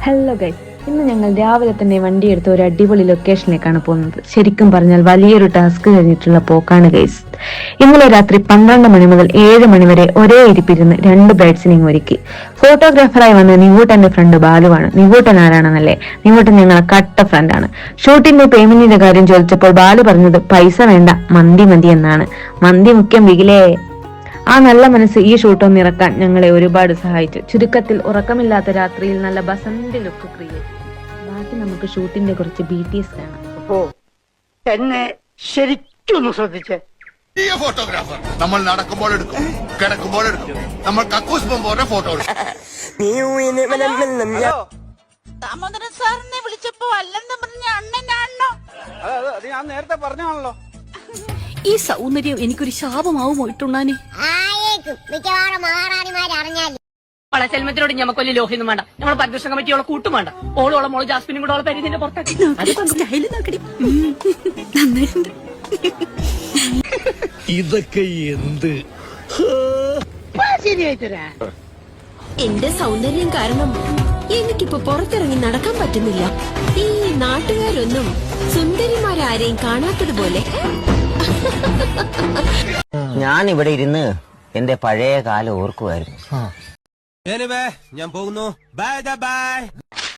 Hello guys, ഇന്ന് ഞങ്ങൾ രാവിലെ തന്നെ വണ്ടിയെടുത്ത് ഒരു അടിപൊളി ലൊക്കേഷനിലേക്കാണ് പോകുന്നത്. ശരിക്കും പറഞ്ഞാൽ വലിയൊരു ടാസ്ക് കഴിഞ്ഞിട്ടുള്ള പോക്കാണ് ഗൈസ്. ഇന്നലെ രാത്രി 12 മണി മുതൽ 7 മണി വരെ ഒരേ ഇരിപ്പിരുന്ന് 2 ബേഡ്സിനെയും ഒരുക്കി. ഫോട്ടോഗ്രാഫറായി വന്ന നിവൂട്ടന്റെ ഫ്രണ്ട് ബാലുവാണ്. നിവൂട്ടൻ ആരാണെന്നല്ലേ? നിവൂട്ടൻ ഞങ്ങളെ കട്ട ഫ്രണ്ടാണ്. ഷൂട്ടിന്റെ പേയ്മെന്റിന്റെ കാര്യം ചോദിച്ചപ്പോൾ ബാലു പറഞ്ഞത് പൈസ വേണ്ട, മന്തി മതി എന്നാണ്. മന്തി മുഖ്യം ബിഗിലേ. ആ നല്ല മനസ്സ് ഈ ഷൂട്ടൊന്ന് ഇറക്കാൻ ഞങ്ങളെ ഒരുപാട് സഹായിച്ചു. ചുരുക്കത്തിൽ ഉറക്കമില്ലാത്ത രാത്രിയിൽ നല്ല ബസന്റ് ലുക്ക് ക്രിയേറ്റ്. ബാക്കി നമുക്ക് ഷൂട്ടിന്റെ കുറച്ച് BTS കാണാം. എന്നെ ശരിക്കൊന്ന് ശ്രദ്ധിച്ചേ. ഫോട്ടോഗ്രാഫർ നമ്മൾ നടക്കുമ്പോൾ എടുക്കും, കിടക്കുമ്പോൾ എടുക്കും, നമ്മൾ കക്കൂസ് പോകുമ്പോൾ ഫോട്ടോ എടുക്കും. ദാമോദരൻ സാറിനെ വിളിച്ചപ്പോ അല്ലെന്ന് പറഞ്ഞ അണ്ണനാണോ? അത് ഞാൻ നേരത്തെ പറഞ്ഞാണല്ലോ. ഈ സൗന്ദര്യം എനിക്കൊരു ശാപമാവുമോ ഇട്ടുണ്ണാനെ? സെൽമത്തിനോട് ഞമ്മക്കൊല്ലി ലോഹിയൊന്നും വേണ്ട. നമ്മളെ പരിദർശന കമ്മിറ്റിയോളെ കൂട്ടും വേണ്ട. ഓളോളം മോള് ജാസ്മിനും കൂടെ പരിധിന്റെ പുറത്താക്കി. ഇതൊക്കെ എന്ത് എന്റെ സൗന്ദര്യം കാരണം എനിക്കിപ്പോ പുറത്തിറങ്ങി നടക്കാൻ പറ്റുന്നില്ല. ഈ നാട്ടുകാരൊന്നും സുന്ദരിമാരാരെയും കാണാത്തതുപോലെ. ഞാൻ ഇവിടെ ഇരുന്ന് എന്റെ പഴയ കാലം ഓർക്കുമായിരുന്നു. ഞാൻ പോകുന്നു. Bye bye.